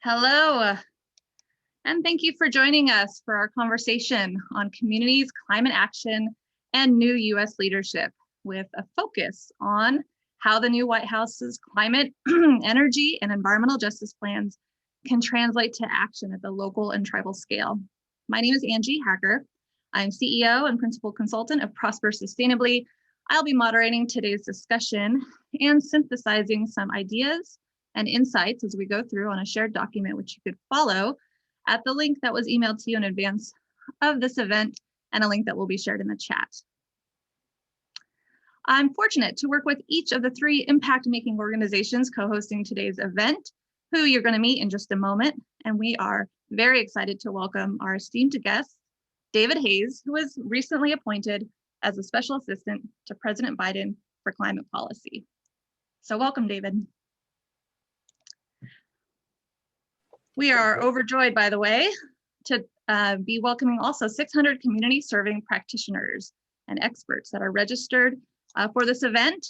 Hello, and thank you for joining us for our conversation on communities, climate action, and new U.S. leadership, with a focus on how the new White House's climate, energy, and environmental justice plans can translate to action at the local and tribal scale. My name is Angie Hacker. I'm CEO and Principal Consultant of Prosper Sustainably. I'll be moderating today's discussion and synthesizing some ideas and insights as we go through on a shared document, which you could follow at the link that was emailed to you in advance of this event, and a link that will be shared in the chat. I'm fortunate to work with each of the three impact-making organizations co-hosting today's event, who you're going to meet in just a moment, and we are very excited to welcome our esteemed guest, David Hayes, who was recently appointed as a Special Assistant to President Biden for Climate Policy. So welcome, David. We are overjoyed, by the way, to be welcoming also 600 community serving practitioners and experts that are registered for this event.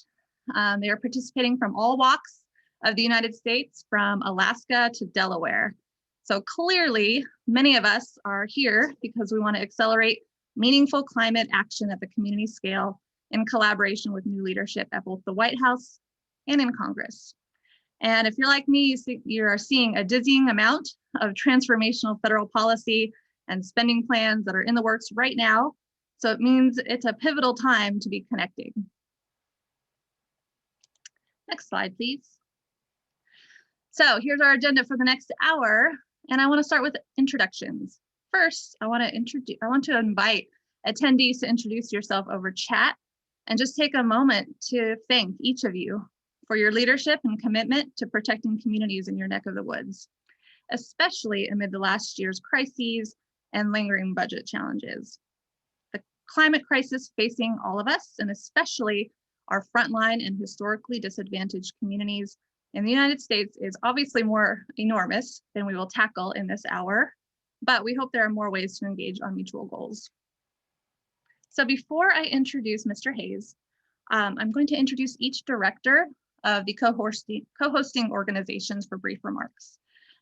They are participating from all walks of the United States, from Alaska to Delaware. So clearly, many of us are here because we want to accelerate meaningful climate action at the community scale in collaboration with new leadership at both the White House and in Congress. And if you're like me, you are seeing a dizzying amount of transformational federal policy and spending plans that are in the works right now. So it means it's a pivotal time to be connecting. Next slide, please. So here's our agenda for the next hour, and I want to start with introductions. First, I want to invite attendees to introduce yourself over chat and just take a moment to thank each of you for your leadership and commitment to protecting communities in your neck of the woods, especially amid the last year's crises and lingering budget challenges. The climate crisis facing all of us, and especially our frontline and historically disadvantaged communities in the United States, is obviously more enormous than we will tackle in this hour, but we hope there are more ways to engage on mutual goals. So before I introduce Mr. Hayes, I'm going to introduce each director of the co-hosting organizations for brief remarks.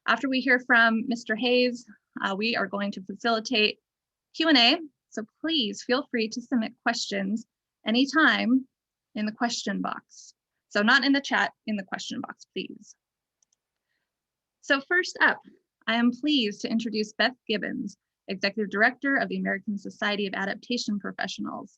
After we hear from Mr. Hayes, we are going to facilitate Q&A, so please feel free to submit questions anytime in the question box. So not in the chat, in the question box, please. So first up, I am pleased to introduce Beth Gibbs, Executive Director of the American Society of Adaptation Professionals.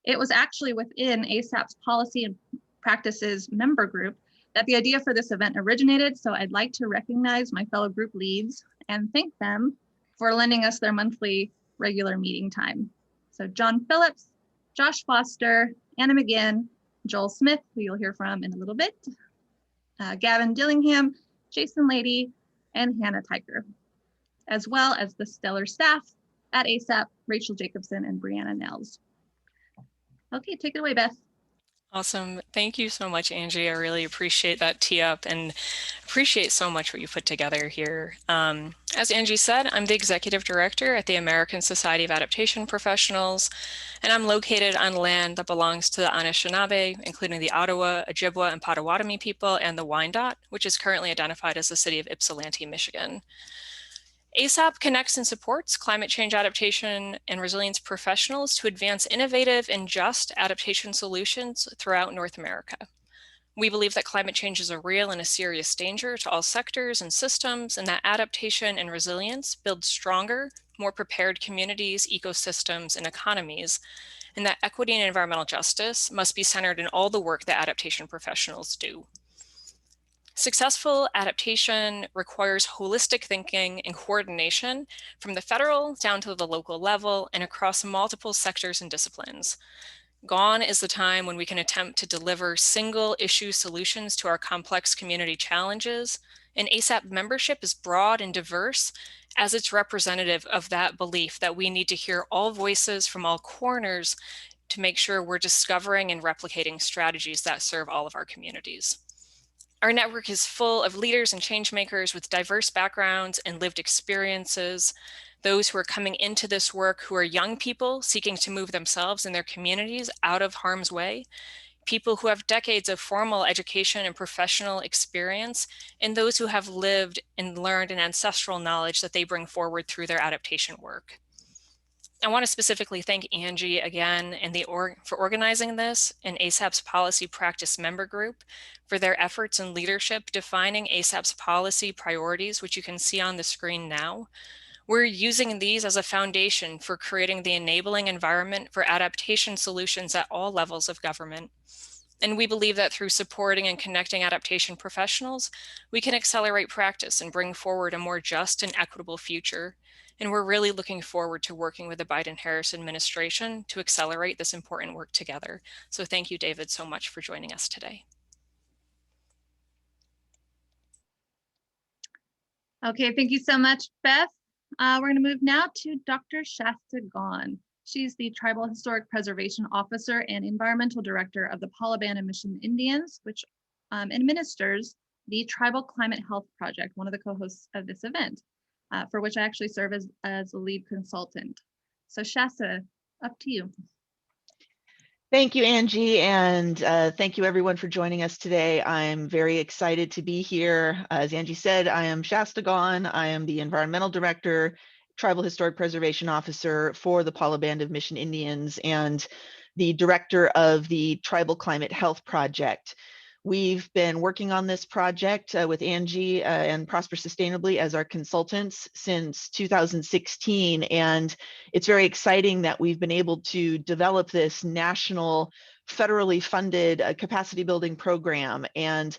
It was actually within ASAP's Policy and Practices member group that the idea for this event originated, so I'd like to recognize my fellow group leads and thank them for lending us their monthly regular meeting time. So John Phillips, Josh Foster, Anna McGinn, Joel Smith, who you'll hear from in a little bit, Gavin Dillingham, Jason Lady, and Hannah Tyker, as well as the stellar staff at ASAP, Rachel Jacobson and Brianna Nels. Okay, take it away, Beth. Awesome. Thank you so much, Angie. I really appreciate that tee up and appreciate so much what you put together here. As Angie said, I'm the Executive Director at the American Society of Adaptation Professionals, and I'm located on land that belongs to the Anishinaabe, including the Ottawa, Ojibwa, and Potawatomi people, and the Wyandot, which is currently identified as the city of Ypsilanti, Michigan. ASAP connects and supports climate change adaptation and resilience professionals to advance innovative and just adaptation solutions throughout North America. We believe that climate change is a real and a serious danger to all sectors and systems, and that adaptation and resilience build stronger, more prepared communities, ecosystems, and economies, and that equity and environmental justice must be centered in all the work that adaptation professionals do. Successful adaptation requires holistic thinking and coordination from the federal down to the local level and across multiple sectors and disciplines. Gone is the time when we can attempt to deliver single issue solutions to our complex community challenges, and ASAP membership is broad and diverse as it's representative of that belief that we need to hear all voices from all corners to make sure we're discovering and replicating strategies that serve all of our communities. Our network is full of leaders and change makers with diverse backgrounds and lived experiences, those who are coming into this work who are young people seeking to move themselves and their communities out of harm's way, people who have decades of formal education and professional experience, and those who have lived and learned an ancestral knowledge that they bring forward through their adaptation work. I want to specifically thank Angie again and for organizing this, and ASAP's policy practice member group for their efforts and leadership defining ASAP's policy priorities, which you can see on the screen now. We're using these as a foundation for creating the enabling environment for adaptation solutions at all levels of government. And we believe that through supporting and connecting adaptation professionals, we can accelerate practice and bring forward a more just and equitable future. And we're really looking forward to working with the Biden-Harris administration to accelerate this important work together. So thank you, David, so much for joining us today. Okay, thank you so much, Beth. We're going to move now to Dr. Shasta Gaughan. She's the Tribal Historic Preservation Officer and Environmental Director of the Paula Band of Mission Indians, which administers the Tribal Climate Health Project, one of the co-hosts of this event, for which I actually serve as a lead consultant. So Shasta, up to you. Thank you, Angie, and thank you everyone for joining us today. I'm very excited to be here. As Angie said, I am Shasta Gaughan. I am the Environmental Director, Tribal Historic Preservation Officer for the Paula Band of Mission Indians, and the Director of the Tribal Climate Health Project. We've been working on this project with Angie and Prosper Sustainably as our consultants since 2016. And it's very exciting that we've been able to develop this national federally funded capacity building program. And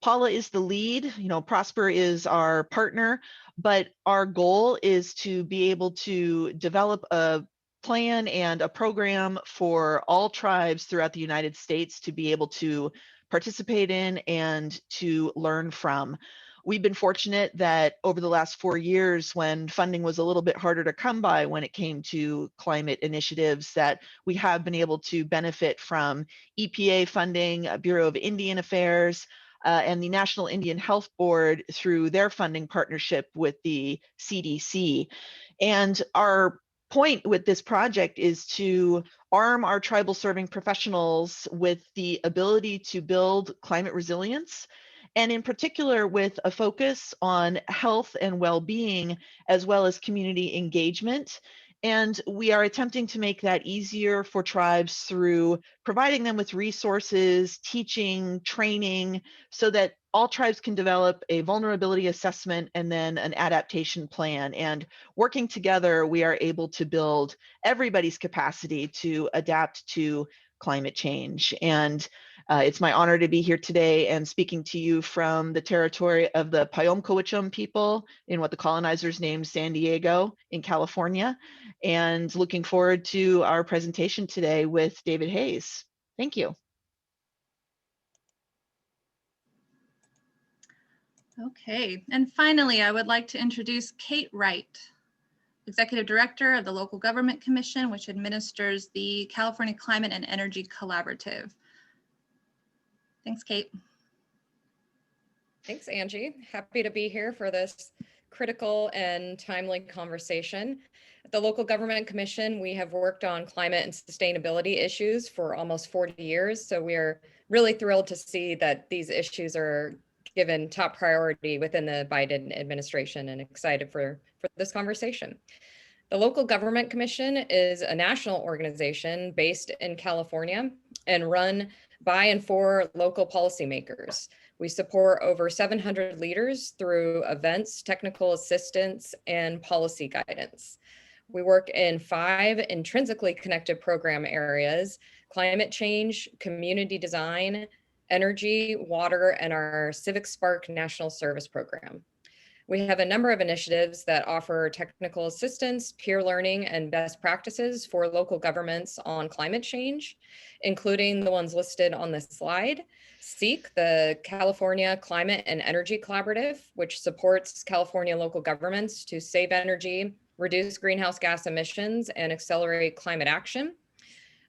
Paula is the lead, Prosper is our partner, but our goal is to be able to develop a plan and a program for all tribes throughout the United States to be able to participate in and to learn from. We've been fortunate that over the last 4 years, when funding was a little bit harder to come by when it came to climate initiatives, that we have been able to benefit from EPA funding, Bureau of Indian Affairs, and the National Indian Health Board through their funding partnership with the CDC. And our point with this project is to arm our tribal serving professionals with the ability to build climate resilience, and in particular with a focus on health and well-being, as well as community engagement. And we are attempting to make that easier for tribes through providing them with resources, teaching, training, so that all tribes can develop a vulnerability assessment and then an adaptation plan. And working together, we are able to build everybody's capacity to adapt to climate change. And it's my honor to be here today and speaking to you from the territory of the Payom-Coachum people in what the colonizers named San Diego in California, and looking forward to our presentation today with David Hayes. Thank you. Okay, and finally, I would like to introduce Kate Wright, Executive Director of the Local Government Commission, which administers the California Climate and Energy Collaborative. Thanks, Kate. Thanks, Angie. Happy to be here for this critical and timely conversation. At the Local Government Commission, we have worked on climate and sustainability issues for almost 40 years. So we are really thrilled to see that these issues are given top priority within the Biden administration, and excited for this conversation. The Local Government Commission is a national organization based in California and run by and for local policymakers. We support over 700 leaders through events, technical assistance, and policy guidance. We work in 5 intrinsically connected program areas: climate change, community design, energy, water, and our Civic Spark National Service Program. We have a number of initiatives that offer technical assistance, peer learning, and best practices for local governments on climate change, including the ones listed on this slide. SEEK, the California Climate and Energy Collaborative, which supports California local governments to save energy, reduce greenhouse gas emissions, and accelerate climate action.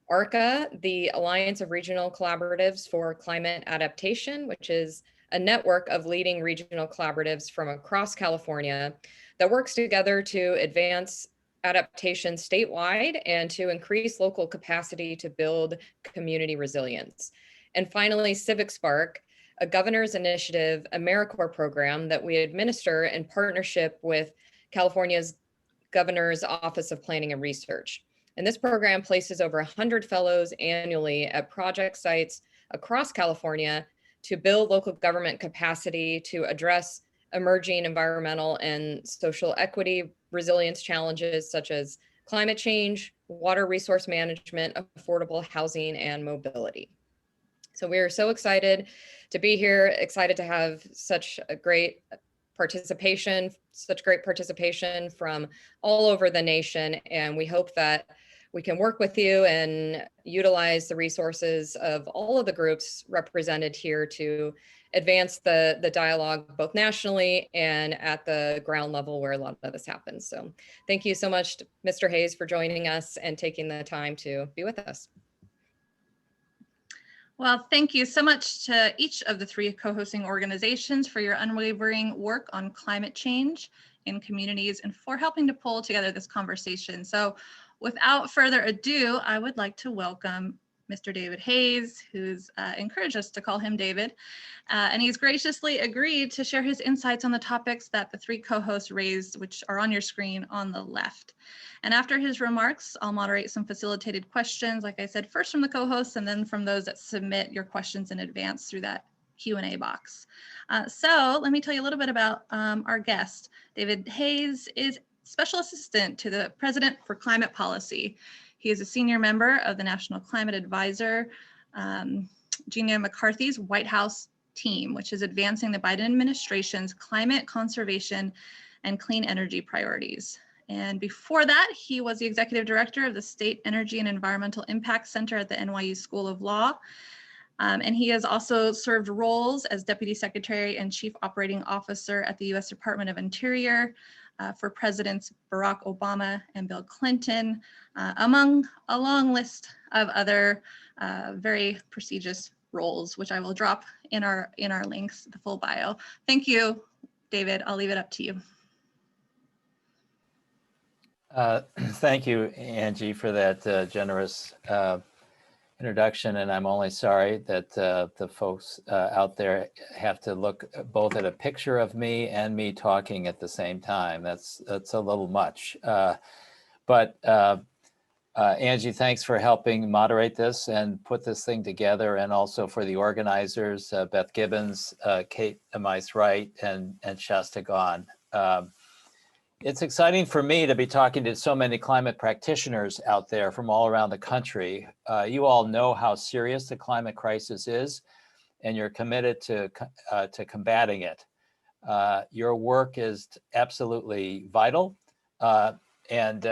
ARCA, the Alliance of Regional Collaboratives for Climate Adaptation, which is a network of leading regional collaboratives from across California that works together to advance adaptation statewide and to increase local capacity to build community resilience. And finally, Civic Spark, a governor's initiative AmeriCorps program that we administer in partnership with California's Governor's Office of Planning and Research. And this program places over 100 fellows annually at project sites across California to build local government capacity to address emerging environmental and social equity resilience challenges such as climate change, water resource management, affordable housing, and mobility. So we are so excited to be here, excited to have such great participation from all over the nation. And we hope that we can work with you and utilize the resources of all of the groups represented here to advance the dialogue both nationally and at the ground level where a lot of this happens. So thank you so much, Mr. Hayes, for joining us and taking the time to be with us. Well, thank you so much to each of the three co-hosting organizations for your unwavering work on climate change in communities and for helping to pull together this conversation. So without further ado, I would like to welcome Mr. David Hayes, who's encouraged us to call him David, and he's graciously agreed to share his insights on the topics that the three co-hosts raised, which are on your screen on the left. And after his remarks, I'll moderate some facilitated questions, like I said, first from the co-hosts and then from those that submit your questions in advance through that Q&A box. So let me tell you a little bit about our guest. David Hayes is Special Assistant to the President for Climate Policy. He is a senior member of the National Climate Advisor, Gina McCarthy's White House team, which is advancing the Biden administration's climate conservation and clean energy priorities. And before that, he was the executive director of the State Energy and Environmental Impact Center at the NYU School of Law. And he has also served roles as Deputy Secretary and Chief Operating Officer at the U.S. Department of Interior for Presidents Barack Obama and Bill Clinton, among a long list of other very prestigious roles, which I will drop in our links, the full bio. Thank you, David. I'll leave it up to you. Thank you, Angie, for that generous introduction. And I'm only sorry that the folks out there have to look both at a picture of me and me talking at the same time. That's a little much. But Angie, thanks for helping moderate this and put this thing together, and also for the organizers, Beth Gibbs, Kate Amice-Wright, and SHASTA Gone. It's exciting for me to be talking to so many climate practitioners out there from all around the country. You all know how serious the climate crisis is, and you're committed to combating it. Your work is absolutely vital, and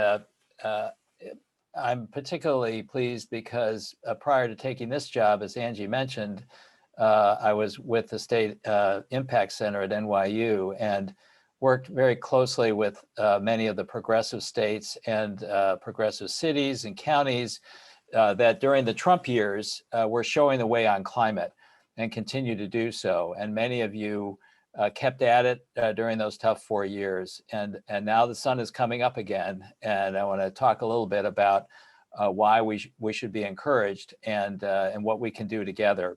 I'm particularly pleased because prior to taking this job, as Angie mentioned, I was with the State Impact Center at NYU and worked very closely with many of the progressive states and progressive cities and counties that during the Trump years were showing the way on climate and continue to do so. And many of you kept at it during those tough 4 years. And now the sun is coming up again. And I want to talk a little bit about why we should be encouraged and what we can do together.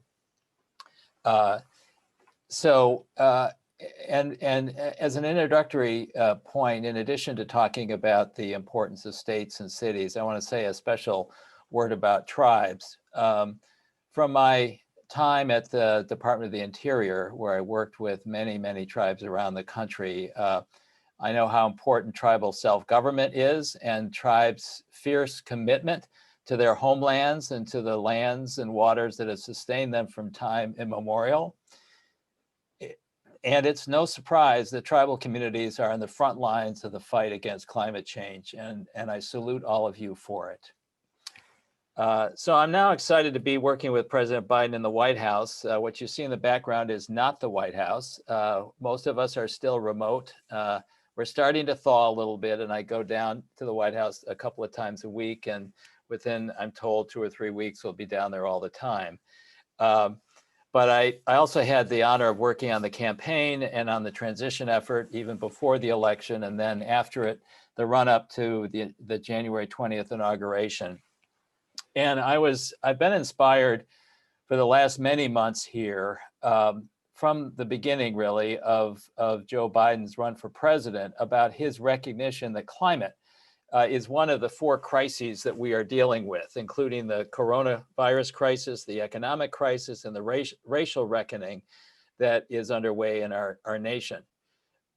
And as an introductory point, in addition to talking about the importance of states and cities, I want to say a special word about tribes. From my time at the Department of the Interior, where I worked with many, many tribes around the country, I know how important tribal self-government is and tribes' fierce commitment to their homelands and to the lands and waters that have sustained them from time immemorial. And it's no surprise that tribal communities are on the front lines of the fight against climate change, and I salute all of you for it. So I'm now excited to be working with President Biden in the White House. What you see in the background is not the White House. Most of us are still remote. We're starting to thaw a little bit, and I go down to the White House a couple of times a week, and within, I'm told, 2 or 3 weeks, we'll be down there all the time. But I also had the honor of working on the campaign and on the transition effort even before the election, and then after it, the run up to the January 20th inauguration. And I've been inspired for the last many months here, from the beginning really of Joe Biden's run for president, about his recognition that climate is one of the 4 crises that we are dealing with, including the coronavirus crisis, the economic crisis, and the racial reckoning that is underway in our nation.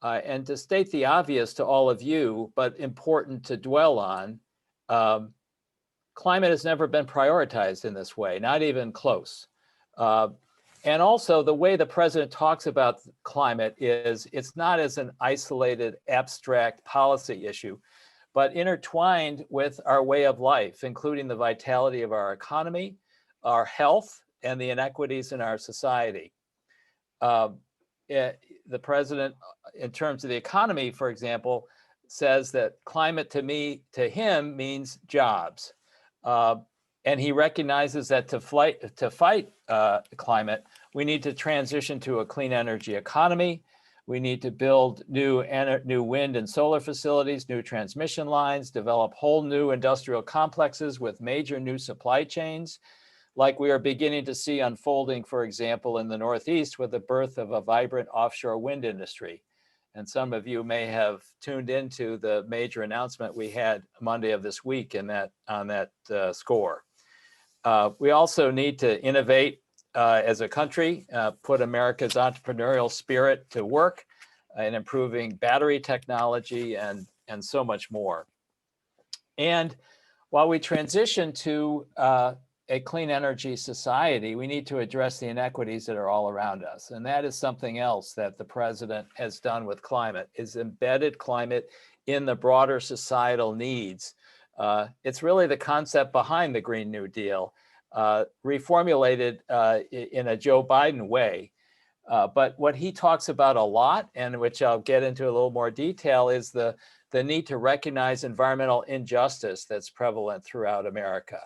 And to state the obvious to all of you, but important to dwell on, climate has never been prioritized in this way, not even close. And also the way the president talks about climate is it's not as an isolated, abstract policy issue, but intertwined with our way of life, including the vitality of our economy, our health, and the inequities in our society. The president, in terms of the economy, for example, says that climate to him means jobs. And he recognizes that to fight climate, we need to transition to a clean energy economy. We need to build new wind and solar facilities, new transmission lines, develop whole new industrial complexes with major new supply chains, like we are beginning to see unfolding, for example, in the Northeast with the birth of a vibrant offshore wind industry. And some of you may have tuned into the major announcement we had Monday of this week on that score. We also need to innovate as a country, put America's entrepreneurial spirit to work in improving battery technology and so much more. And while we transition to a clean energy society, we need to address the inequities that are all around us. And that is something else that the president has done with climate, is embedded climate in the broader societal needs. It's really the concept behind the Green New Deal, reformulated in a Joe Biden way. But what he talks about a lot, and which I'll get into a little more detail, is the need to recognize environmental injustice that's prevalent throughout America.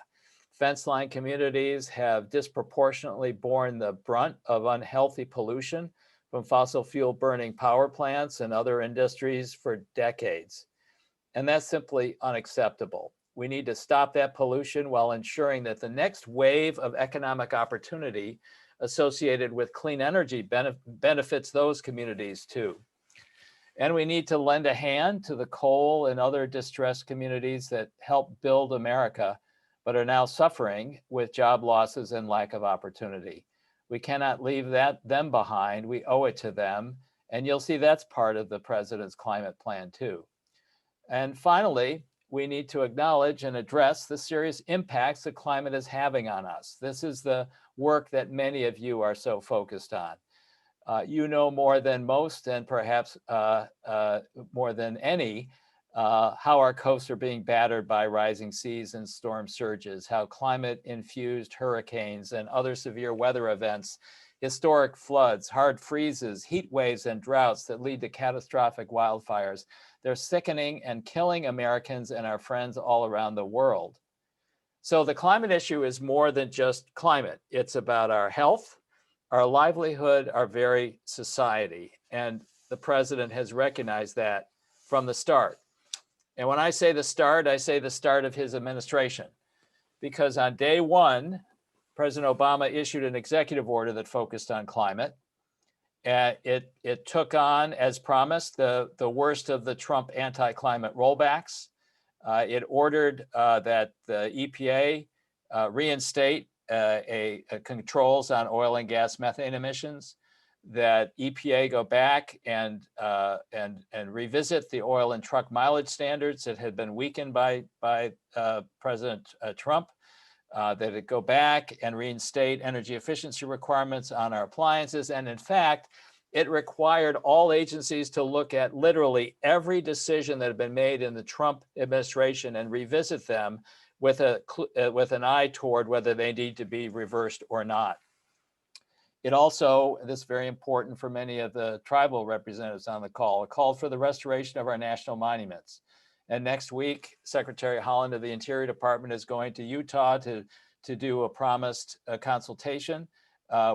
Fence line communities have disproportionately borne the brunt of unhealthy pollution from fossil fuel burning power plants and other industries for decades. And that's simply unacceptable. We need to stop that pollution while ensuring that the next wave of economic opportunity associated with clean energy benefits those communities too. And we need to lend a hand to the coal and other distressed communities that help build America, but are now suffering with job losses and lack of opportunity. We cannot leave them behind. We owe it to them. And you'll see that's part of the president's climate plan too. And finally, we need to acknowledge and address the serious impacts that climate is having on us. This is the work that many of you are so focused on. You know more than most, and perhaps more than any, how our coasts are being battered by rising seas and storm surges, how climate-infused hurricanes and other severe weather events, historic floods, hard freezes, heat waves, and droughts that lead to catastrophic wildfires, they're sickening and killing Americans and our friends all around the world. So the climate issue is more than just climate. It's about our health, our livelihood, our very society. And the president has recognized that from the start. And when I say the start of his administration, because on day one, President Obama issued an executive order that focused on climate. It took on, as promised, the worst of the Trump anti-climate rollbacks. It ordered that the EPA reinstate controls on oil and gas methane emissions, that EPA go back and revisit the oil and truck mileage standards that had been weakened by President Trump, that it go back and reinstate energy efficiency requirements on our appliances. And in fact, it required all agencies to look at literally every decision that had been made in the Trump administration and revisit them with an eye toward whether they need to be reversed or not. It also, this is very important for many of the tribal representatives on the call, it called for the restoration of our national monuments. And next week, Secretary Haaland of the Interior Department is going to Utah to do a promised consultation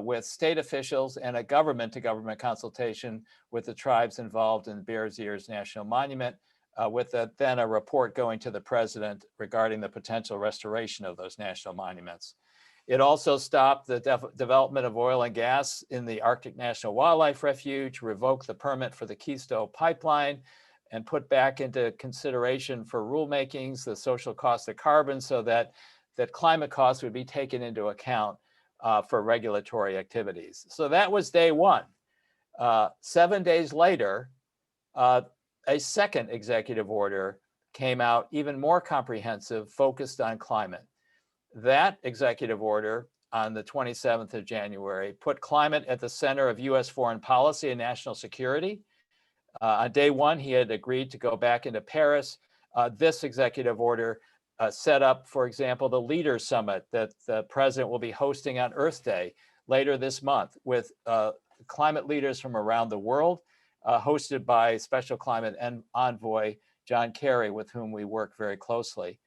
with state officials and a government-to-government consultation with the tribes involved in Bears Ears National Monument, with then a report going to the president regarding the potential restoration of those national monuments. It also stopped the development of oil and gas in the Arctic National Wildlife Refuge, revoked the permit for the Keystone Pipeline, and put back into consideration for rulemakings the social cost of carbon so that climate costs would be taken into account for regulatory activities. So that was day one. 7 days later, a second executive order came out, even more comprehensive, focused on climate. That executive order on the 27th of January put climate at the center of US foreign policy and national security. On day one, he had agreed to go back into Paris. This executive order set up, for example, the Leaders Summit that the president will be hosting on Earth Day later this month with climate leaders from around the world, hosted by Special Climate Envoy John Kerry, with whom we work very closely.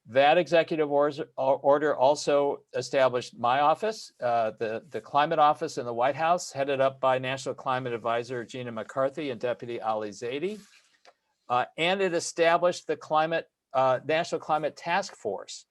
That executive order also established my office, the Climate Office in the White House, headed up by National Climate Advisor Gina McCarthy and Deputy Ali Zaidi. And it established the National Climate Task Force,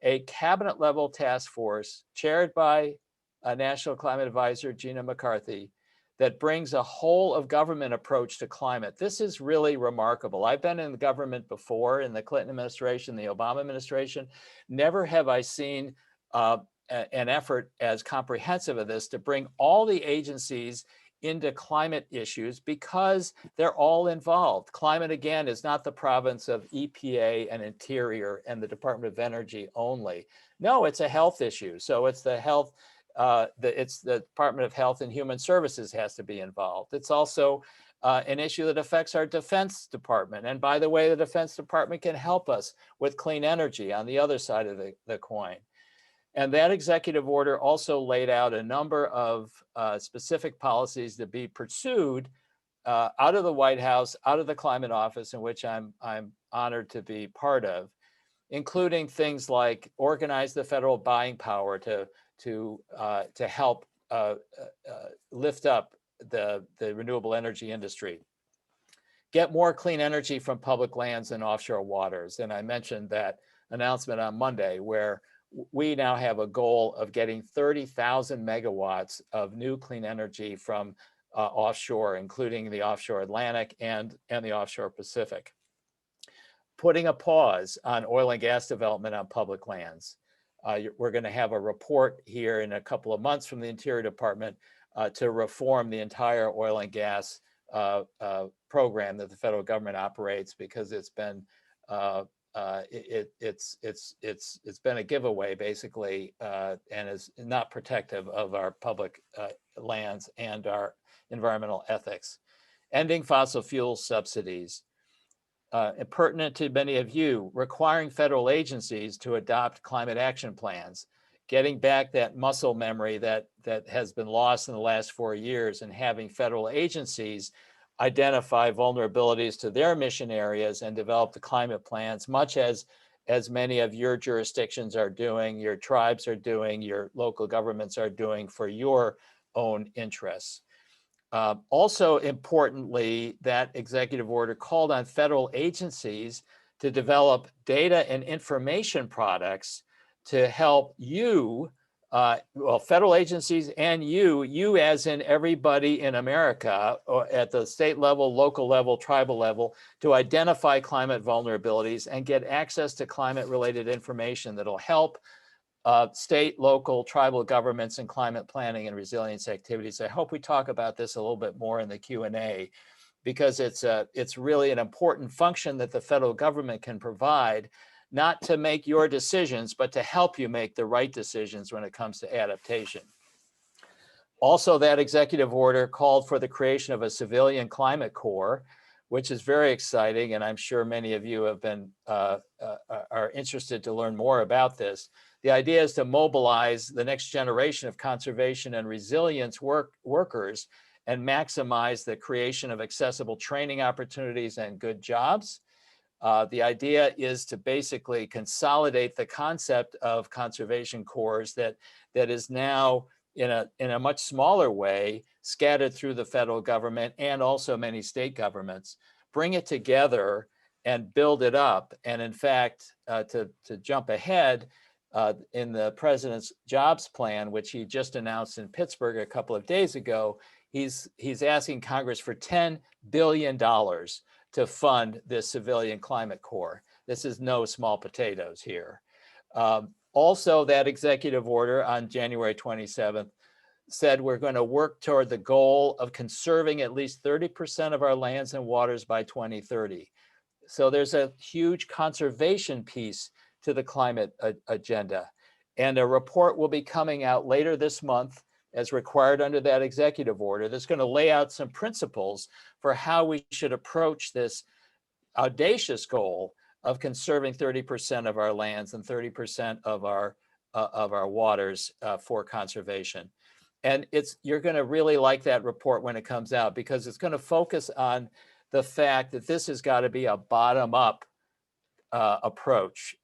a cabinet level task force chaired by National Climate Advisor Gina McCarthy that brings a whole of government approach to climate. This is really remarkable. I've been in the government before, in the Clinton administration, the Obama administration. Never have I seen an effort as comprehensive as this to bring all the agencies into climate issues because they're all involved. Climate, again, is not the province of EPA and Interior and the Department of Energy only. No, it's a health issue. So it's the health, it's the Department of Health and Human Services has to be involved. It's also an issue that affects our Defense Department. And by the way, the Defense Department can help us with clean energy on the other side of the coin. And that executive order also laid out a number of specific policies to be pursued out of the White House, out of the Climate Office, in which I'm honored to be part of, including things like organize the federal buying power to help lift up the renewable energy industry, get more clean energy from public lands and offshore waters. And I mentioned that announcement on Monday, where we now have a goal of getting 30,000 megawatts of new clean energy from offshore, including the offshore Atlantic and the offshore Pacific. Putting a pause on oil and gas development on public lands. We're going to have a report here in a couple of months from the Interior Department to reform the entire oil and gas program that the federal government operates, because it's been it's been a giveaway basically, and is not protective of our public lands and our environmental ethics. Ending fossil fuel subsidies. Pertinent to many of you, requiring federal agencies to adopt climate action plans, getting back that muscle memory that has been lost in the last 4 years, and having federal agencies identify vulnerabilities to their mission areas and develop the climate plans, much as many of your jurisdictions are doing, your tribes are doing, your local governments are doing for your own interests. Also importantly, that executive order called on federal agencies to develop data and information products to help you, well, federal agencies and you as in everybody in America, or at the state level, local level, tribal level, to identify climate vulnerabilities and get access to climate-related information that'll help state, local, tribal governments in climate planning and resilience activities. I hope we talk about this a little bit more in the Q&A, because it's really an important function that the federal government can provide, not to make your decisions, but to help you make the right decisions when it comes to adaptation. Also, that executive order called for the creation of a civilian climate corps, which is very exciting, and I'm sure many of you have been are interested to learn more about this. The idea is to mobilize the next generation of conservation and resilience workers and maximize the creation of accessible training opportunities and good jobs. The idea is to basically consolidate the concept of conservation corps that is now in a much smaller way scattered through the federal government and also many state governments, bring it together and build it up. And in fact, to jump ahead, in the president's jobs plan, which he just announced in Pittsburgh a couple of days ago, he's asking Congress for $10 billion to fund this civilian climate corps. This is no small potatoes here. Also, that executive order on January 27th said we're going to work toward the goal of conserving at least 30% of our lands and waters by 2030. So there's a huge conservation piece to the climate agenda. And a report will be coming out later this month as required under that executive order that's going to lay out some principles for how we should approach this audacious goal of conserving 30% of our lands and 30% of our waters for conservation. And you're going to really like that report when it comes out, because it's going to focus on the fact that this has got to be a bottom-up approach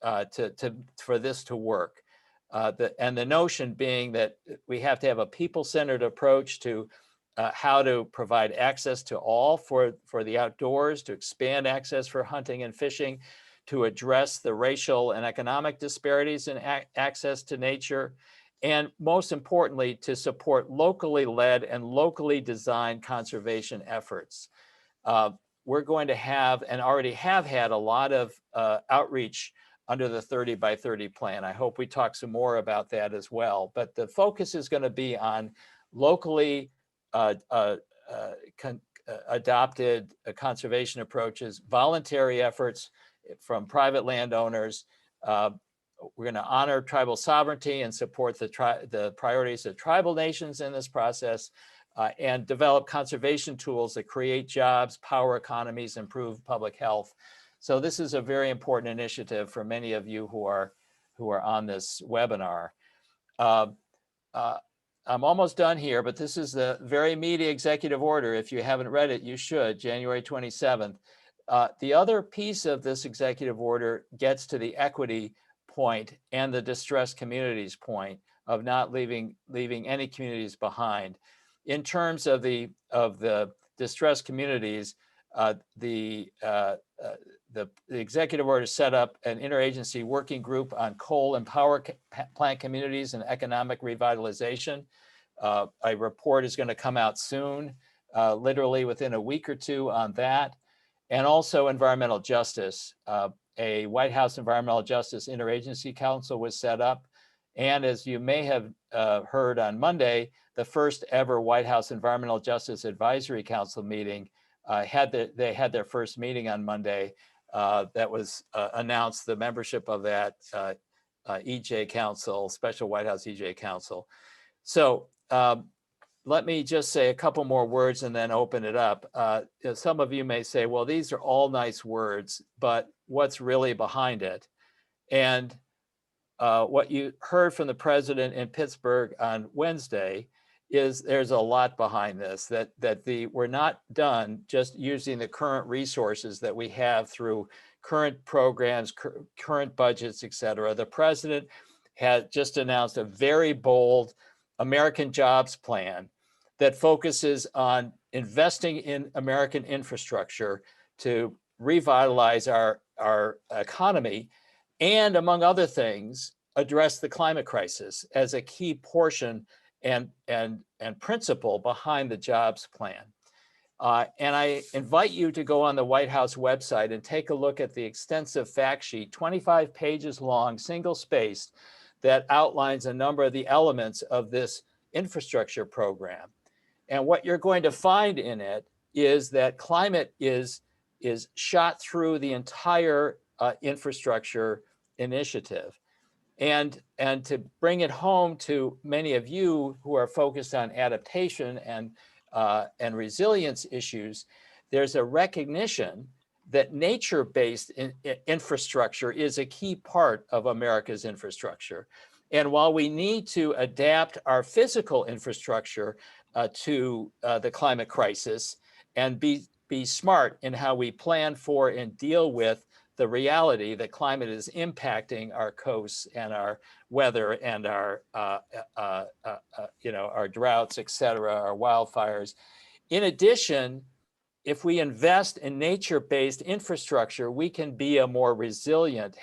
for this to work. And the notion being that we have to have a people-centered approach to how to provide access to all for the outdoors, to expand access for hunting and fishing, to address the racial and economic disparities in access to nature, and most importantly, to support locally led and locally designed conservation efforts. We're going to have, and already have had, a lot of outreach under the 30 by 30 plan. I hope we talk some more about that as well. But the focus is going to be on locally adopted conservation approaches, voluntary efforts from private landowners. We're going to honor tribal sovereignty and support the priorities of tribal nations in this process, and develop conservation tools that create jobs, power economies, improve public health. So this is a very important initiative for many of you who are on this webinar. I'm almost done here, but this is the very meaty executive order. If you haven't read it, you should, January 27th. The other piece of this executive order gets to the equity point and the distressed communities point of not leaving any communities behind. In terms of the distressed communities, the executive order set up an interagency working group on coal and power plant communities and economic revitalization. A report is going to come out soon, literally within a week or two on that. And also environmental justice. A White House Environmental Justice Interagency Council was set up. And as you may have heard on Monday, the first ever White House Environmental Justice Advisory Council meeting they had their first meeting on Monday. That was announced, the membership of that EJ Council, Special White House EJ Council. So let me just say a couple more words and then open it up. Some of you may say, well, these are all nice words, but what's really behind it? And what you heard from the president in Pittsburgh on Wednesday is there's a lot behind this, that we're not done just using the current resources that we have through current programs, current budgets, et cetera. The president had just announced a very bold American jobs plan that focuses on investing in American infrastructure to revitalize our economy, and among other things, address the climate crisis as a key portion and principle behind the jobs plan. And I invite you to go on the White House website and take a look at the extensive fact sheet, 25 pages long, single-spaced, that outlines a number of the elements of this infrastructure program. And what you're going to find in it is that climate is shot through the entire infrastructure initiative. And to bring it home to many of you who are focused on adaptation and resilience issues, there's a recognition that nature-based infrastructure is a key part of America's infrastructure. And while we need to adapt our physical infrastructure to the climate crisis and be smart in how we plan for and deal with the reality that climate is impacting our coasts and our weather and our droughts, et cetera, our wildfires. In addition, if we invest in nature-based infrastructure, we can be have a more resilient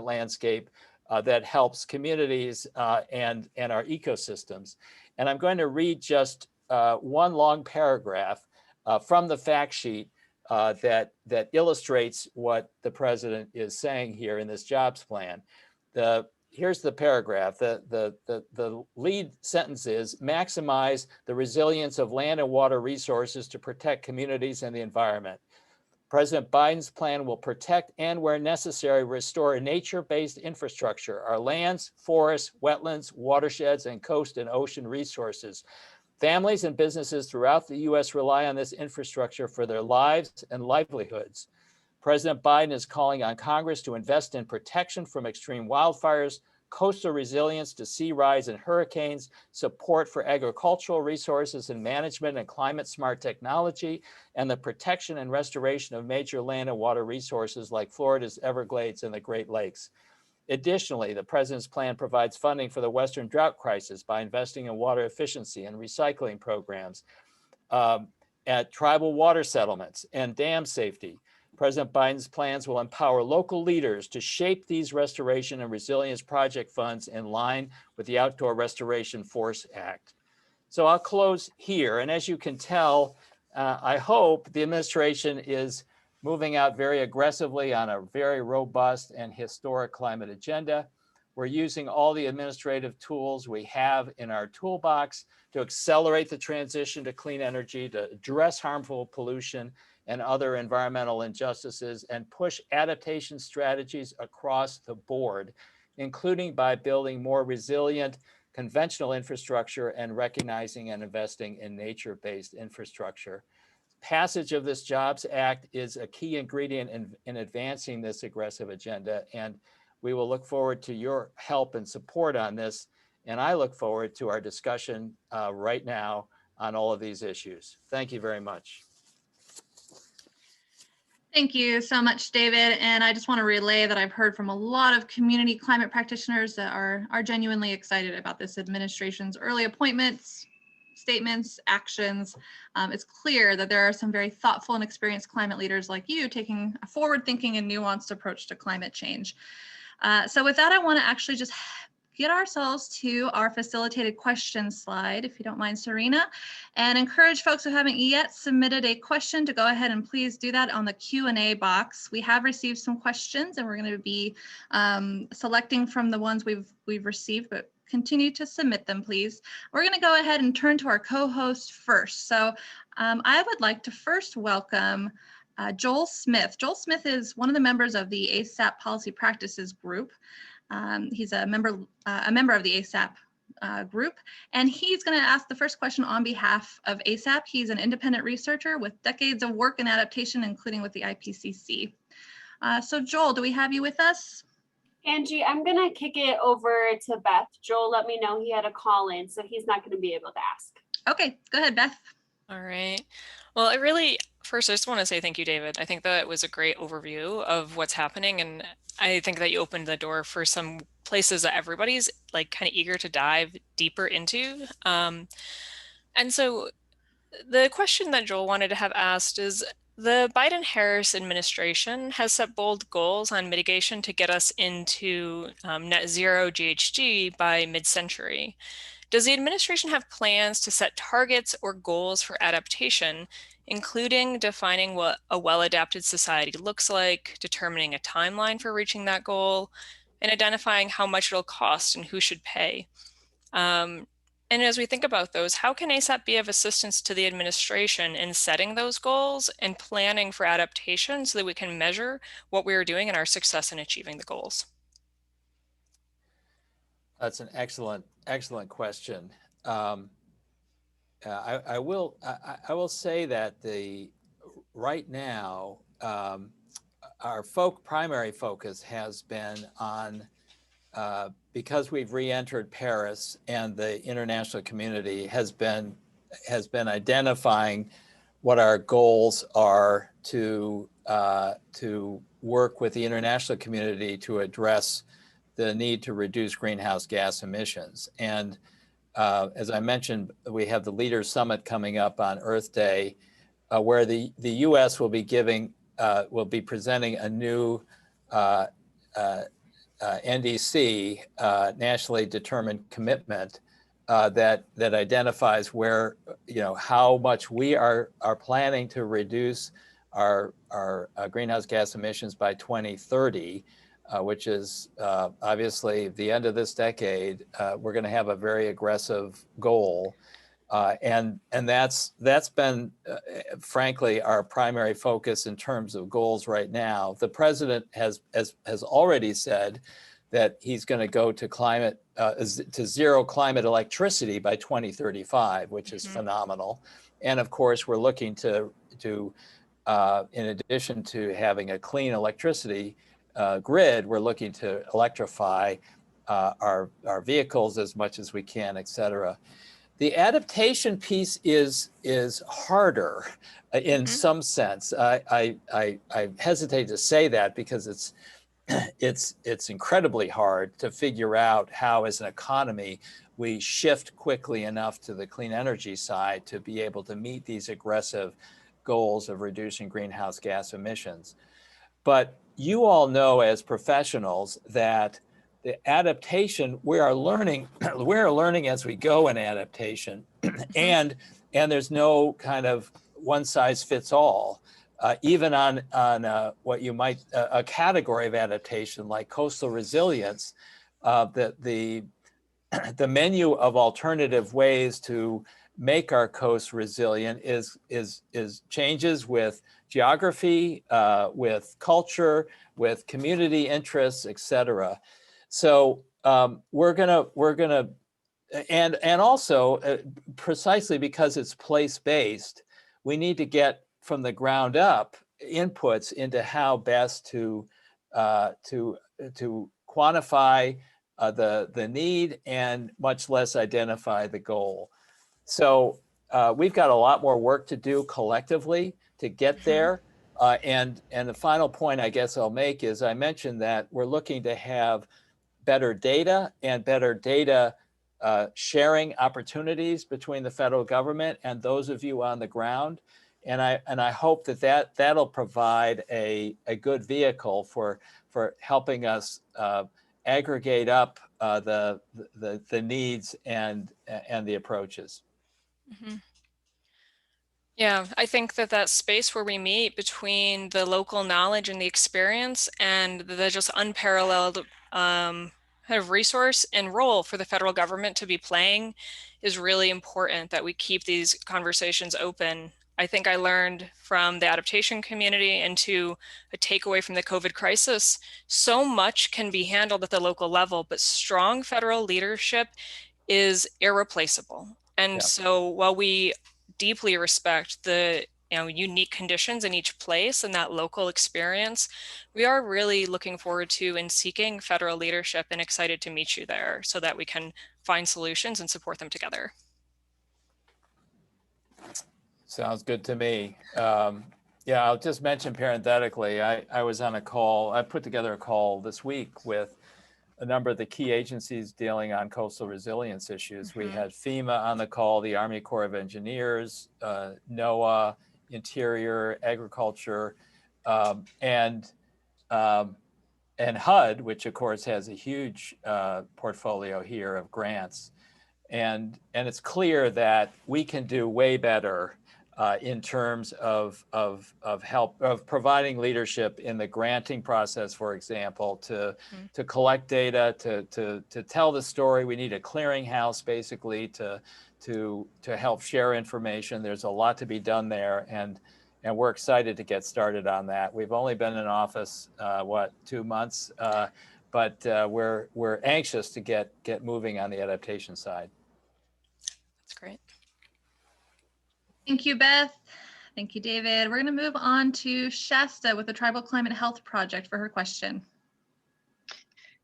landscape that helps communities and our ecosystems. And I'm going to read just one long paragraph from the fact sheet that illustrates what the president is saying here in this jobs plan. Here's the paragraph. The lead sentence is maximize the resilience of land and water resources to protect communities and the environment. President Biden's plan will protect and, where necessary, restore nature-based infrastructure, our lands, forests, wetlands, watersheds, and coast and ocean resources. Families and businesses throughout the U.S. rely on this infrastructure for their lives and livelihoods. President Biden is calling on Congress to invest in protection from extreme wildfires, coastal resilience to sea rise and hurricanes, support for agricultural resources and management and climate smart technology, and the protection and restoration of major land and water resources like Florida's Everglades and the Great Lakes. Additionally, the president's plan provides funding for the Western drought crisis by investing in water efficiency and recycling programs, at tribal water settlements and dam safety. President Biden's plans will empower local leaders to shape these restoration and resilience project funds in line with the Outdoor Restoration Force Act. So I'll close here. And as you can tell, I hope the administration is moving out very aggressively on a very robust and historic climate agenda. We're using all the administrative tools we have in our toolbox to accelerate the transition to clean energy, to address harmful pollution and other environmental injustices, and push adaptation strategies across the board, including by building more resilient conventional infrastructure and recognizing and investing in nature-based infrastructure. Passage of this Jobs Act is a key ingredient in advancing this aggressive agenda, and we will look forward to your help and support on this. And I look forward to our discussion right now on all of these issues. Thank you very much. Thank you so much, David. And I just want to relay that I've heard from a lot of community climate practitioners that are genuinely excited about this administration's early appointments, statements, actions. It's clear that there are some very thoughtful and experienced climate leaders like you taking a forward-thinking and nuanced approach to climate change. So with that, I want to actually just get ourselves to our facilitated questions slide, if you don't mind, Serena, and encourage folks who haven't yet submitted a question to go ahead and please do that on the Q&A box. We have received some questions and we're going to be selecting from the ones we've received, but continue to submit them, please. We're going to go ahead and turn to our co-host first. So I would like to first welcome Joel Smith. Joel Smith is one of the members of the ASAP Policy Practices Group. He's a member of the ASAP group, and he's going to ask the first question on behalf of ASAP. He's an independent researcher with decades of work in adaptation, including with the IPCC. So Joel, do we have you with us? Angie, I'm going to kick it over to Beth. Joel let me know he had a call in, so he's not going to be able to ask. Okay, go ahead, Beth. All right. Well, first, I just want to say thank you, David. I think that was a great overview of what's happening. And I think that you opened the door for some places that everybody's like kind of eager to dive deeper into. And so the question that Joel wanted to have asked is, the Biden-Harris administration has set bold goals on mitigation to get us into net zero GHG by mid-century. Does the administration have plans to set targets or goals for adaptation, including defining what a well-adapted society looks like, determining a timeline for reaching that goal, and identifying how much it'll cost and who should pay? And as we think about those, how can ASAP be of assistance to the administration in setting those goals and planning for adaptation so that we can measure what we are doing and our success in achieving the goals? That's an excellent question. I will say that right now our primary focus has been on because we've re-entered Paris, and the international community has been identifying what our goals are to work with the international community to address the need to reduce greenhouse gas emissions. And as I mentioned, we have the Leaders Summit coming up on Earth Day, where the U.S. will be presenting a new NDC, nationally determined commitment, that identifies where, how much we are planning to reduce our greenhouse gas emissions by 2030, which is obviously the end of this decade. We're going to have a very aggressive goal. And that's been, frankly, our primary focus in terms of goals right now. The president has already said that he's going to go to zero climate electricity by 2035, which is phenomenal. And of course, we're looking to in addition to having a clean electricity grid, we're looking to electrify our vehicles as much as we can, et cetera. The adaptation piece is harder in some sense. I hesitate to say that because it's incredibly hard to figure out how, as an economy, we shift quickly enough to the clean energy side to be able to meet these aggressive goals of reducing greenhouse gas emissions. But you all know as professionals that the adaptation, we are learning as we go in adaptation, and there's no kind of one size fits all. Even on what you might a category of adaptation like coastal resilience, the menu of alternative ways to make our coast resilient is changes with geography, with culture, with community interests, et cetera. So we're gonna, and also precisely because it's place-based, we need to get from the ground up inputs into how best to quantify the need and much less identify the goal. So we've got a lot more work to do collectively to get there. And the final point I guess I'll make is I mentioned that we're looking to have better data and better data sharing opportunities between the federal government and those of you on the ground. And I hope that'll provide a good vehicle for helping us aggregate up the needs and the approaches. Yeah, I think that space where we meet between the local knowledge and the experience and the just unparalleled kind of resource and role for the federal government to be playing is really important, that we keep these conversations open. I think I learned from the adaptation community and to a takeaway from the COVID crisis, so much can be handled at the local level, but strong federal leadership is irreplaceable. And so while we deeply respect the unique conditions in each place and that local experience, we are really looking forward to and seeking federal leadership and excited to meet you there so that we can find solutions and support them together. Sounds good to me. Yeah, I'll just mention parenthetically, I was on a call, I put together a call this week with a number of the key agencies dealing on coastal resilience issues. We had FEMA on the call, the Army Corps of Engineers, NOAA, Interior, Agriculture, and HUD, which of course has a huge portfolio here of grants. And it's clear that we can do way better in terms of providing leadership in the granting process, for example, to collect data, to tell the story. We need a clearinghouse basically to help share information. There's a lot to be done there, and we're excited to get started on that. We've only been in office 2 months, but we're anxious to get moving on the adaptation side. That's great. Thank you, Beth. Thank you, David. We're going to move on to Shasta with the Tribal Climate Health Project for her question.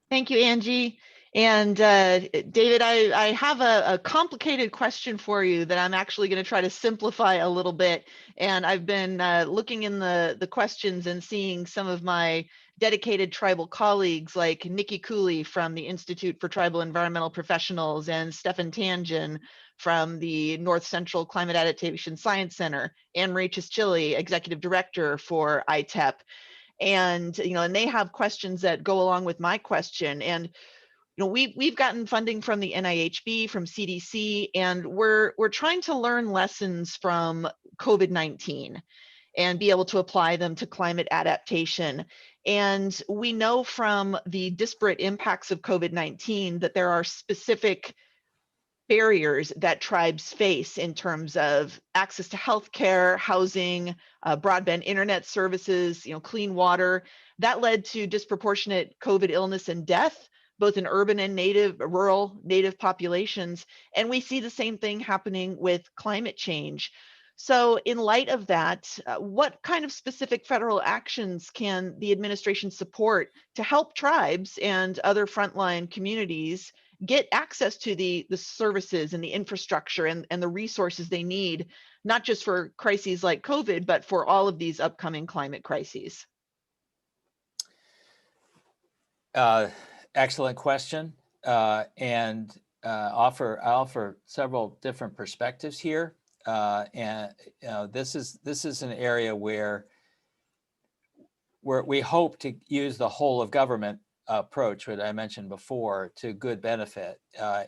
Thank you, Angie. And David, I have a complicated question for you that I'm actually going to try to simplify a little bit. And I've been looking in the questions and seeing some of my dedicated tribal colleagues like Nikki Cooley from the Institute for Tribal Environmental Professionals and Stefan Tangen from the North Central Climate Adaptation Science Center, Anne Marie Chischilli, Executive Director for ITEP. And, and they have questions that go along with my question. And, we've gotten funding from the NIHB, from CDC, and we're trying to learn lessons from COVID-19 and be able to apply them to climate adaptation. And we know from the disparate impacts of COVID-19 that there are specific barriers that tribes face in terms of access to healthcare, housing, broadband internet services, clean water. That led to disproportionate COVID illness and death, both in urban and rural native populations. And we see the same thing happening with climate change. So in light of that, what kind of specific federal actions can the administration support to help tribes and other frontline communities get access to the services and the infrastructure and the resources they need, not just for crises like COVID, but for all of these upcoming climate crises? Excellent question, and I offer several different perspectives here. And this is an area where we hope to use the whole of government approach, which I mentioned before, to good benefit.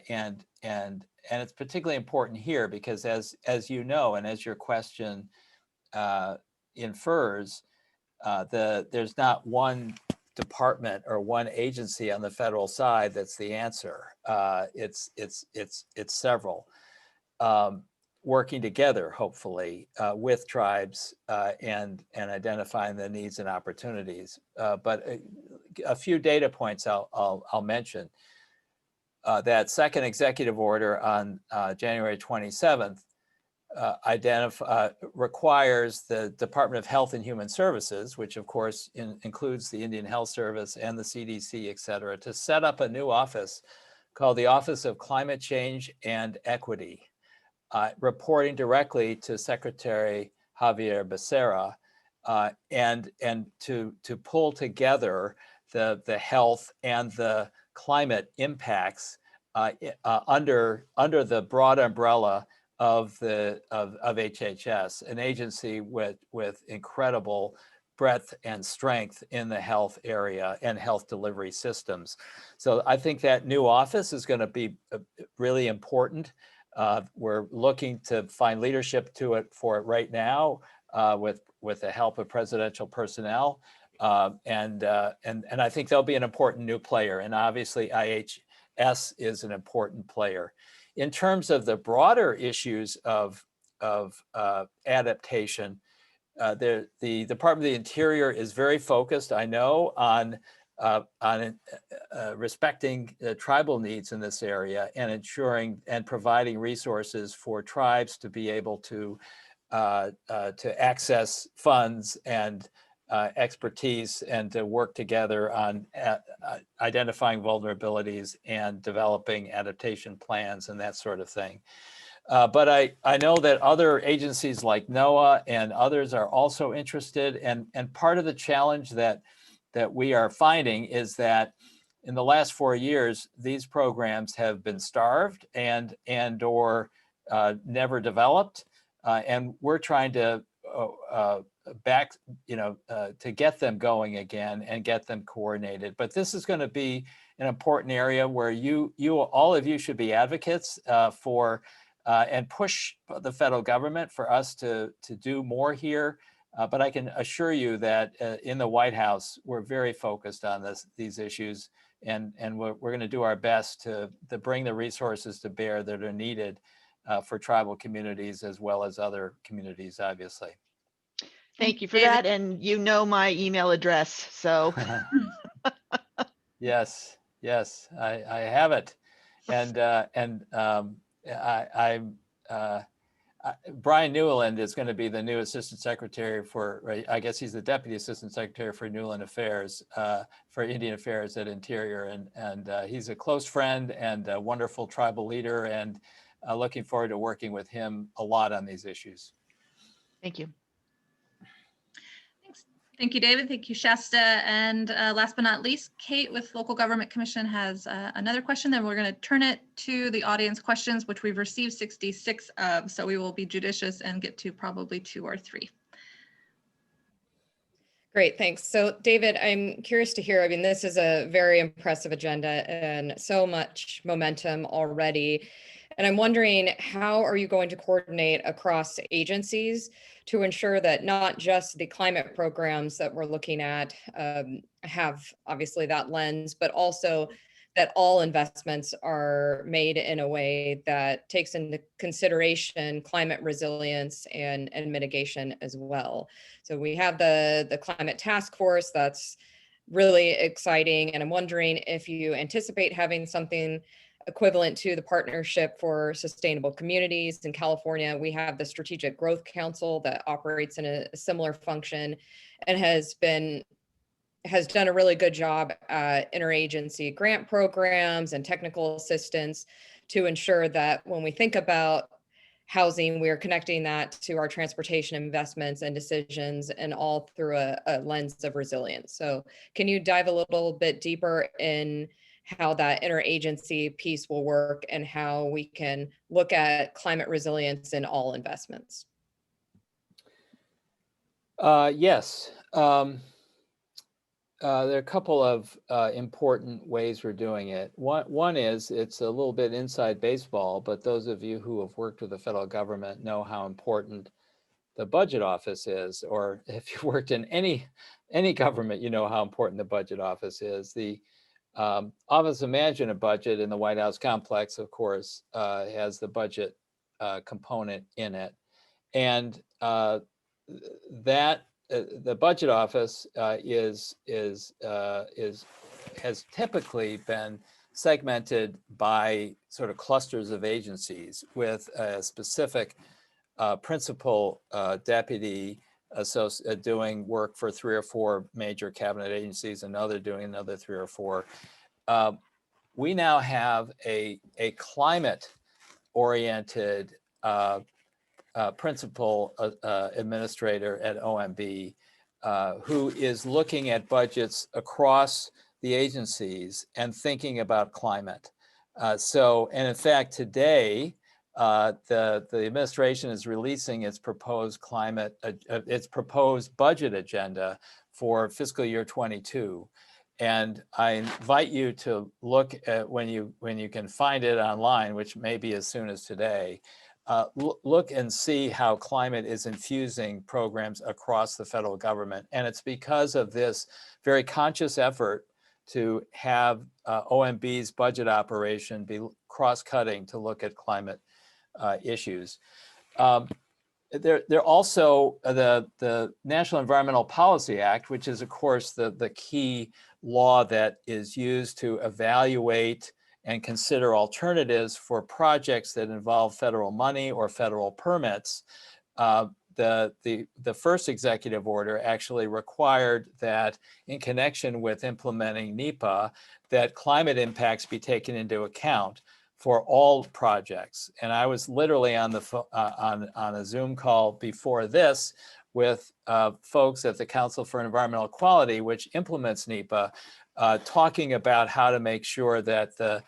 And it's particularly important here because, as you know, and as your question infers, there's not one department or one agency on the federal side that's the answer. It's several working together, hopefully, with tribes and identifying the needs and opportunities. But a few data points I'll mention. That second executive order on January 27th requires the Department of Health and Human Services, which of course includes the Indian Health Service and the CDC, et cetera, to set up a new office called the Office of Climate Change and Equity, reporting directly to Secretary Javier Becerra, and to pull together the health and the climate impacts under the broad umbrella of HHS, an agency with incredible breadth and strength in the health area and health delivery systems. So I think that new office is going to be really important. We're looking to find leadership for it right now with the help of presidential personnel, and I think they'll be an important new player. And obviously, IHS is an important player. In terms of the broader issues of adaptation, the Department of the Interior is very focused, I know, on respecting tribal needs in this area and ensuring and providing resources for tribes to be able to access funds and expertise and to work together on identifying vulnerabilities and developing adaptation plans and that sort of thing. But I know that other agencies like NOAA and others are also interested, and part of the challenge that we are finding is that in the last 4 years, these programs have been starved or never developed, and we're trying to to get them going again and get them coordinated. But this is going to be an important area where all of you should be advocates for and push the federal government for us to do more here. But I can assure you that in the White House, we're very focused on these issues, and we're going to do our best to bring the resources to bear that are needed for tribal communities as well as other communities, obviously. Thank you for that. And you know my email address, so. Yes, I have it. And Brian Newland is going to be the new Assistant Secretary I guess he's the Deputy Assistant Secretary for Newland Affairs, for Indian Affairs at Interior. And he's a close friend and a wonderful tribal leader, and looking forward to working with him a lot on these issues. Thank you. Thank you, David. Thank you, Shasta. And last but not least, Kate with Local Government Commission has another question. Then we're going to turn it to the audience questions, which we've received 66 of. So we will be judicious and get to probably 2 or 3. Great, thanks. So David, I'm curious to hear, I mean, this is a very impressive agenda and so much momentum already. And I'm wondering, how are you going to coordinate across agencies to ensure that not just the climate programs that we're looking at have obviously that lens, but also that all investments are made in a way that takes into consideration climate resilience and mitigation as well. So we have the climate task force that's really exciting. And I'm wondering if you anticipate having something equivalent to the Partnership for Sustainable Communities in California. We have the Strategic Growth Council that operates in a similar function and has done a really good job at interagency grant programs and technical assistance to ensure that when we think about housing, we are connecting that to our transportation investments and decisions, and all through a lens of resilience. So can you dive a little bit deeper in how that interagency piece will work and how we can look at climate resilience in all investments? Yes. There are a couple of important ways we're doing it. One is it's a little bit inside baseball, but those of you who have worked with the federal government know how important the budget office is, or if you worked in any government, you know how important the budget office is. The Office of Management and Budget in the White House complex, of course, has the budget component in it, and the budget office has typically been segmented by sort of clusters of agencies with a specific principal deputy doing work for 3 or 4 major cabinet agencies, another doing another 3 or 4. We now have a climate oriented principal administrator at OMB who is looking at budgets across the agencies and thinking about climate. And in fact, today, the administration is releasing its proposed budget agenda for fiscal year 22. And I invite you to look at when you can find it online, which may be as soon as today. Look and see how climate is infusing programs across the federal government. And it's because of this very conscious effort to have OMB's budget operation be cross-cutting to look at climate issues. There also the National Environmental Policy Act, which is, of course, the key law that is used to evaluate and consider alternatives for projects that involve federal money or federal permits. The first executive order actually required that in connection with implementing NEPA, that climate impacts be taken into account for all projects. And I was literally on a Zoom call before this with folks at the Council for Environmental Quality, which implements NEPA, talking about how to make sure that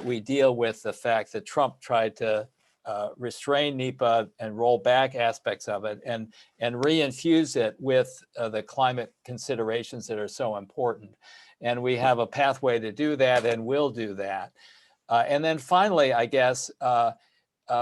we deal with the fact that Trump tried to restrain NEPA and roll back aspects of it and reinfuse it with the climate considerations that are so important. And we have a pathway to do that, and will do that. And then finally, I guess, I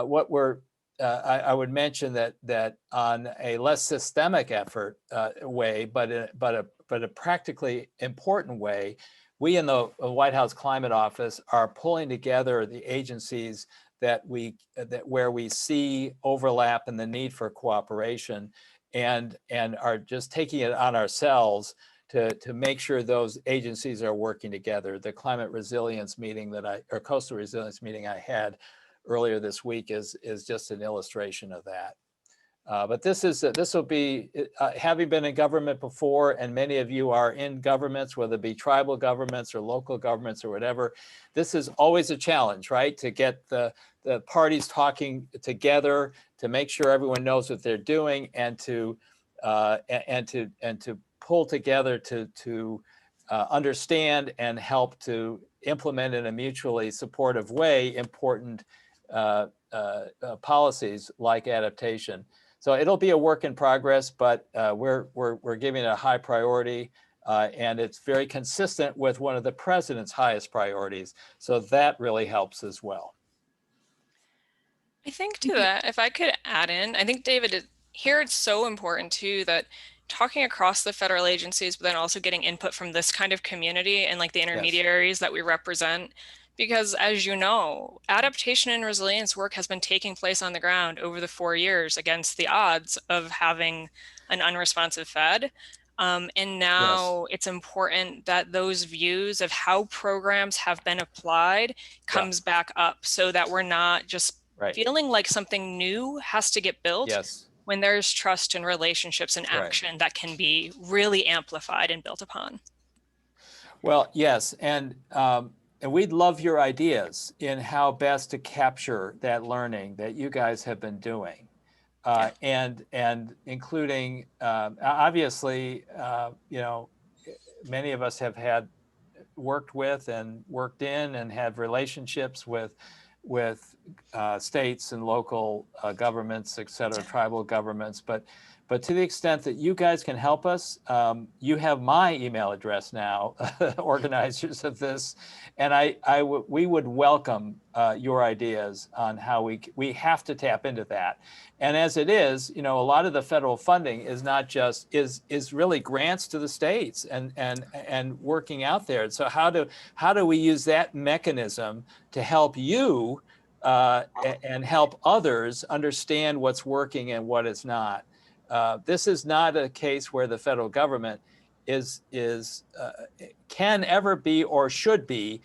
would mention that on a less systemic effort way, but a practically important way, we in the White House Climate Office are pulling together the agencies where we see overlap and the need for cooperation, and are just taking it on ourselves to make sure those agencies are working together. The climate resilience meeting or coastal resilience meeting I had earlier this week is just an illustration of that. But this will be, having been in government before, and many of you are in governments, whether it be tribal governments or local governments or whatever, this is always a challenge, right? To get the parties talking together, to make sure everyone knows what they're doing, and to pull together to understand and help to implement in a mutually supportive way important policies like adaptation. So it'll be a work in progress, but we're giving it a high priority, and it's very consistent with one of the president's highest priorities. So that really helps as well. I think to that, if I could add in, I think David, here it's so important too that talking across the federal agencies, but then also getting input from this kind of community and like the intermediaries that we represent. Because as you know, adaptation and resilience work has been taking place on the ground over the 4 years against the odds of having an unresponsive Fed. And now it's important that those views of how programs have been applied comes back up so that we're not just feeling like something new has to get built when there's trust and relationships and action that can be really amplified and built upon. Well, yes, and we'd love your ideas in how best to capture that learning that you guys have been doing, and including obviously, you know, many of us have had worked with and worked in and have relationships with states and local governments, et cetera, tribal governments. But to the extent that you guys can help us, you have my email address now, organizers of this, and we would welcome your ideas on how we have to tap into that. And as it is, you know, a lot of the federal funding is not just is really grants to the states and working out there. So how do we use that mechanism to help you and help others understand what's working and what is not? This is not a case where the federal government can ever be or should be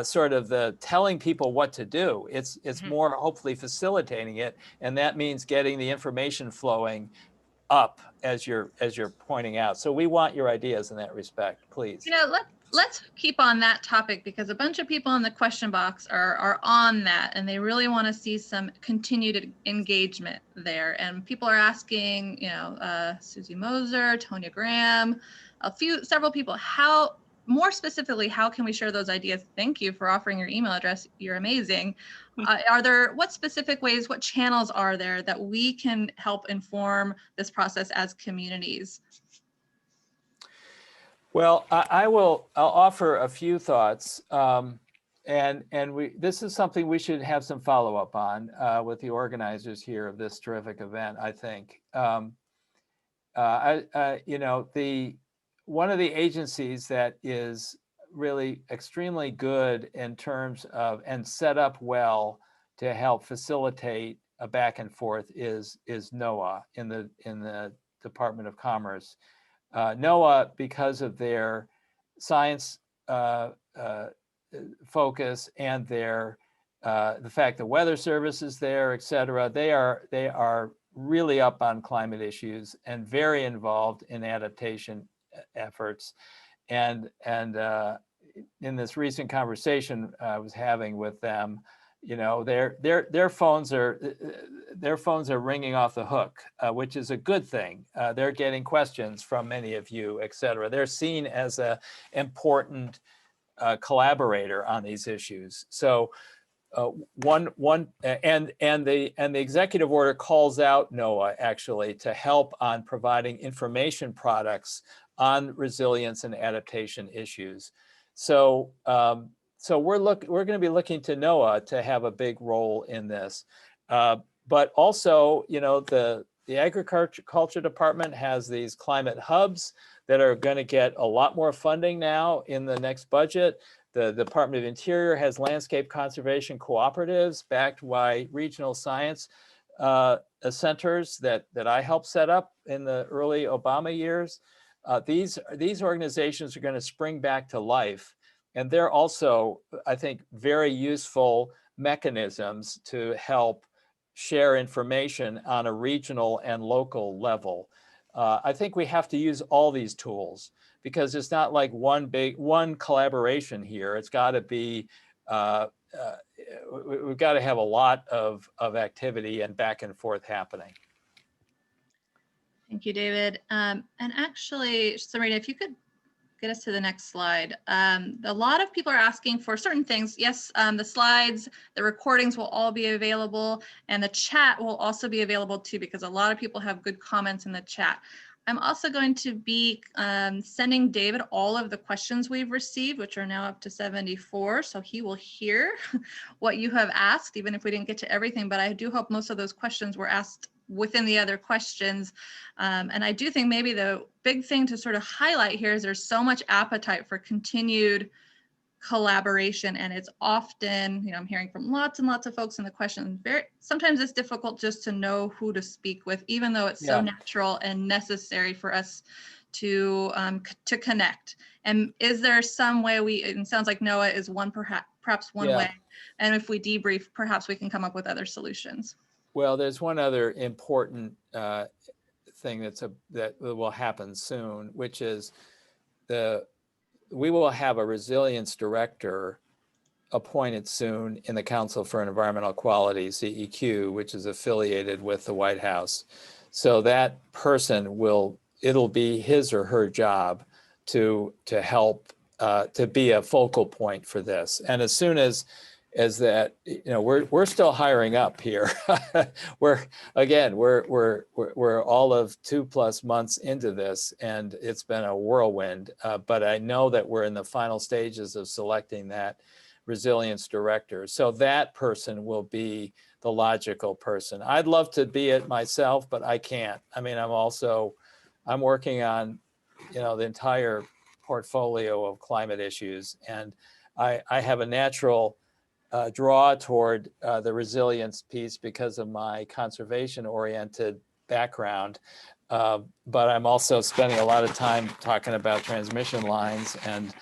sort of the telling people what to do. It's more hopefully facilitating it, and that means getting the information flowing up as you're pointing out. So we want your ideas in that respect, please. You know, let's keep on that topic because a bunch of people in the question box are on that and they really want to see some continued engagement there. And people are asking, you know, Susie Moser, Tonya Graham, several people, more specifically, how can we share those ideas? Thank you for offering your email address. You're amazing. What specific ways, what channels are there that we can help inform this process as communities? Well, I'll offer a few thoughts, and this is something we should have some follow up on with the organizers here of this terrific event. I think, you know, one of the agencies that is really extremely good in terms of and set up well to help facilitate a back and forth is NOAA in the Department of Commerce. NOAA, because of their science focus and the fact that Weather Service is there, et cetera, they are really up on climate issues and very involved in adaptation efforts. And in this recent conversation I was having with them, you know, their phones are ringing off the hook, which is a good thing. They're getting questions from many of you, et cetera. They're seen as an important collaborator on these issues. So the executive order calls out NOAA actually to help on providing information products on resilience and adaptation issues. So we're going to be looking to NOAA to have a big role in this. But also, you know, the Agriculture Department has these climate hubs that are going to get a lot more funding now in the next budget. The Department of Interior has landscape conservation cooperatives backed by regional science centers that I helped set up in the early Obama years. These organizations are going to spring back to life. And they're also, I think, very useful mechanisms to help share information on a regional and local level. I think we have to use all these tools because it's not like one collaboration here. It's got to be, we've got to have a lot of activity and back and forth happening. Thank you, David. And actually, Serena, if you could get us to the next slide. A lot of people are asking for certain things. Yes, the slides, the recordings will all be available, and the chat will also be available too, because a lot of people have good comments in the chat. I'm also going to be sending David all of the questions we've received, which are now up to 74. So he will hear what you have asked, even if we didn't get to everything. But I do hope most of those questions were asked within the other questions. And I do think maybe the big thing to sort of highlight here is there's so much appetite for continued collaboration, and it's often, you know, I'm hearing from lots and lots of folks in the questions, sometimes it's difficult just to know who to speak with, even though it's so natural and necessary for us to connect. And is there some way it sounds like NOAA is one, perhaps one way, and if we debrief, perhaps we can come up with other solutions. Well, there's one other important thing that will happen soon, which is we will have a resilience director appointed soon in the Council for Environmental Quality, CEQ, which is affiliated with the White House. So that person it'll be his or her job to help, to be a focal point for this. And as soon as that, you know, we're still hiring up here. we're all of 2+ months into this, and it's been a whirlwind. But I know that we're in the final stages of selecting that resilience director. So that person will be the logical person. I'd love to be it myself, but I can't. I mean, I'm working on, you know, the entire portfolio of climate issues, and I have a natural draw toward the resilience piece because of my conservation-oriented background. But I'm also spending a lot of time talking about transmission lines and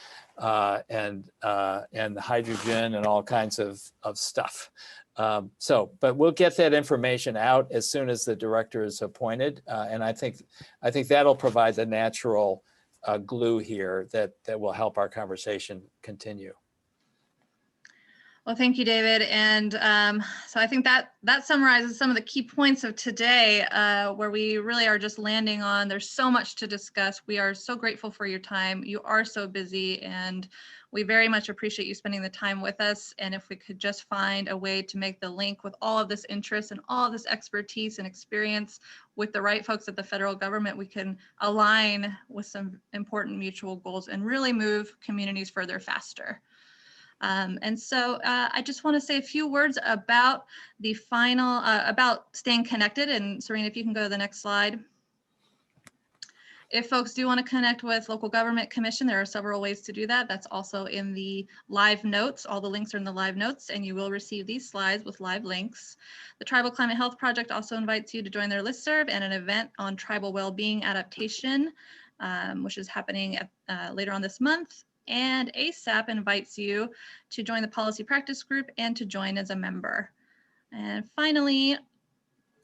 hydrogen and all kinds of stuff. But we'll get that information out as soon as the director is appointed, and I think that'll provide the natural glue here that will help our conversation continue. Well, thank you, David. And so I think that summarizes some of the key points of today, where we really are just landing on, there's so much to discuss. We are so grateful for your time. You are so busy, and we very much appreciate you spending the time with us. And if we could just find a way to make the link with all of this interest and all of this expertise and experience with the right folks at the federal government, we can align with some important mutual goals and really move communities further faster. And so I just want to say a few words about the final, about staying connected. And Serena, if you can go to the next slide. If folks do want to connect with Local Government Commission, there are several ways to do that. That's also in the live notes. All the links are in the live notes, and you will receive these slides with live links. The Tribal Climate Health Project also invites you to join their listserv and an event on tribal well-being adaptation, which is happening later on this month. And ASAP invites you to join the policy practice group and to join as a member. And finally,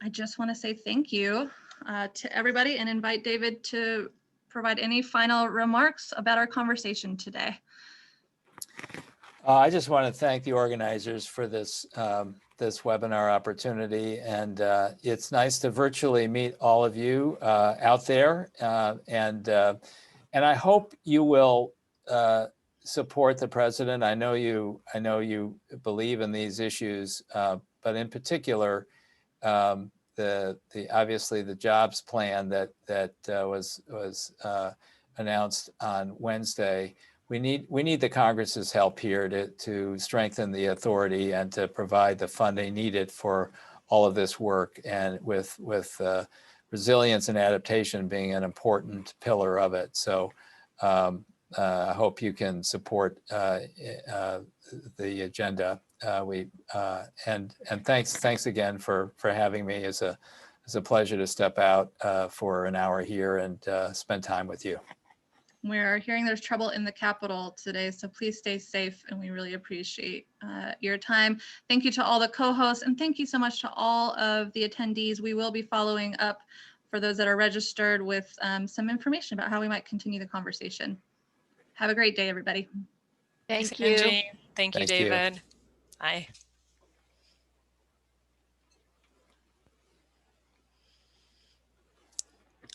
I just want to say thank you to everybody and invite David to provide any final remarks about our conversation today. I just want to thank the organizers for this this webinar opportunity, and it's nice to virtually meet all of you out there, and I hope you will support the president. I know you believe in these issues, but in particular, obviously the jobs plan that was announced on Wednesday. We need the Congress's help here to strengthen the authority and to provide the funding needed for all of this work, and with resilience and adaptation being an important pillar of it. So I hope you can support the agenda. And thanks again for having me. It's a pleasure to step out for an hour here and spend time with you. We're hearing there's trouble in the Capitol today, so please stay safe, and we really appreciate your time. Thank you to all the co-hosts, and thank you so much to all of the attendees. We will be following up for those that are registered with some information about how we might continue the conversation. Have a great day, everybody. Thanks, Thank you. Angie. Thank you, David. Bye.